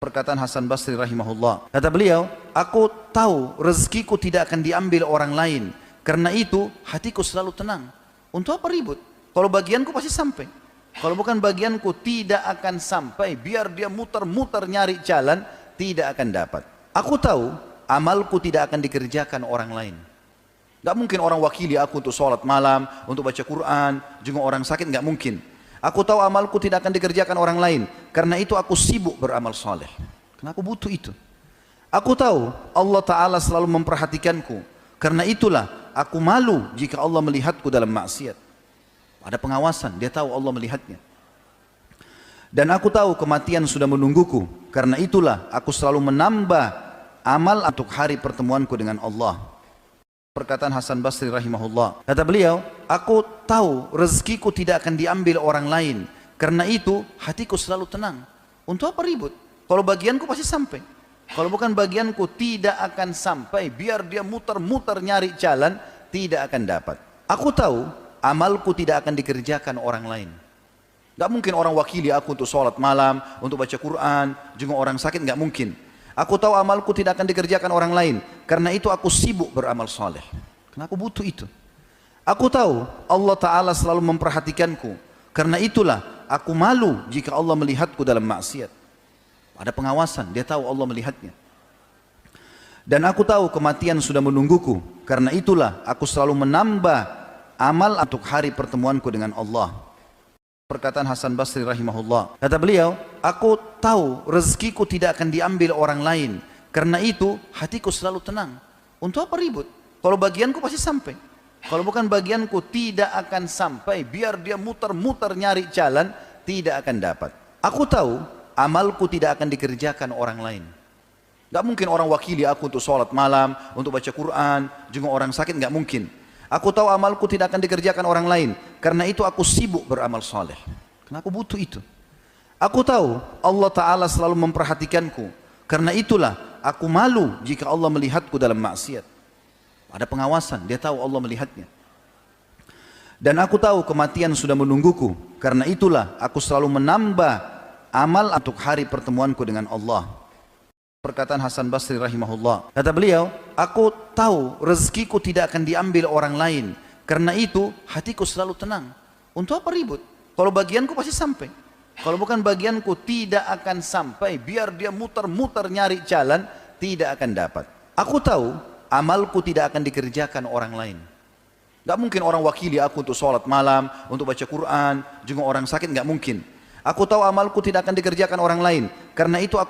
Perkataan Hasan Basri rahimahullah. Kata beliau, aku tahu rezekiku tidak akan diambil orang lain. Karena itu hatiku selalu tenang. Untuk apa ribut? Kalau bagianku pasti sampai. Kalau bukan bagianku tidak akan sampai. Biar dia muter-muter nyari jalan, tidak akan dapat. Aku tahu amalku tidak akan dikerjakan orang lain. Gak mungkin orang wakili aku untuk sholat malam, untuk baca Quran, jenguk orang sakit, gak mungkin. Aku tahu amalku tidak akan dikerjakan orang lain. Karena itu aku sibuk beramal soleh. Karena aku butuh itu. Aku tahu Allah Ta'ala selalu memperhatikanku. Karena itulah aku malu jika Allah melihatku dalam maksiat. Ada pengawasan, dia tahu Allah melihatnya. Dan aku tahu kematian sudah menungguku. Karena itulah aku selalu menambah amal untuk hari pertemuanku dengan Allah. Perkataan Hasan Basri rahimahullah. Kata beliau, aku tahu rezekiku tidak akan diambil orang lain. Karena itu hatiku selalu tenang. Untuk apa ribut? Kalau bagianku pasti sampai. Kalau bukan bagianku tidak akan sampai. Biar dia muter-muter nyari jalan, tidak akan dapat. Aku tahu amalku tidak akan dikerjakan orang lain. Gak mungkin orang wakili aku untuk sholat malam, untuk baca Quran, jenguk orang sakit, gak mungkin. Aku tahu amalku tidak akan dikerjakan orang lain. Karena itu aku sibuk beramal soleh. Karena aku butuh itu. Aku tahu Allah Ta'ala selalu memperhatikanku. Karena itulah aku malu jika Allah melihatku dalam maksiat. Ada pengawasan, dia tahu Allah melihatnya. Dan aku tahu kematian sudah menungguku. Karena itulah aku selalu menambah amal untuk hari pertemuanku dengan Allah. Perkataan Hasan Basri rahimahullah. Kata beliau, aku tahu rezekiku tidak akan diambil orang lain. Karena itu hatiku selalu tenang. Untuk apa ribut? Kalau bagianku pasti sampai. Kalau bukan bagianku tidak akan sampai. Biar dia muter-muter nyari jalan, tidak akan dapat. Aku tahu amalku tidak akan dikerjakan orang lain. Gak mungkin orang wakili aku untuk sholat malam, untuk baca Quran, jenguk orang sakit, gak mungkin. Aku tahu amalku tidak akan dikerjakan orang lain. Karena itu aku sibuk beramal soleh. Karena aku butuh itu. Aku tahu Allah Ta'ala selalu memperhatikanku. Karena itulah aku malu jika Allah melihatku dalam maksiat. Ada pengawasan, dia tahu Allah melihatnya. Dan aku tahu kematian sudah menungguku. Karena itulah aku selalu menambah amal untuk hari pertemuanku dengan Allah. Perkataan Hasan Basri rahimahullah. Kata beliau, aku tahu rezekiku tidak akan diambil orang lain. Karena itu hatiku selalu tenang. Untuk apa ribut? Kalau bagianku pasti sampai. Kalau bukan bagianku tidak akan sampai. Biar dia muter-muter nyari jalan, tidak akan dapat. Aku tahu amalku tidak akan dikerjakan orang lain. Gak mungkin orang wakili aku untuk sholat malam, untuk baca Quran, jenguk orang sakit, gak mungkin. Aku tahu amalku tidak akan dikerjakan orang lain. Karena itu aku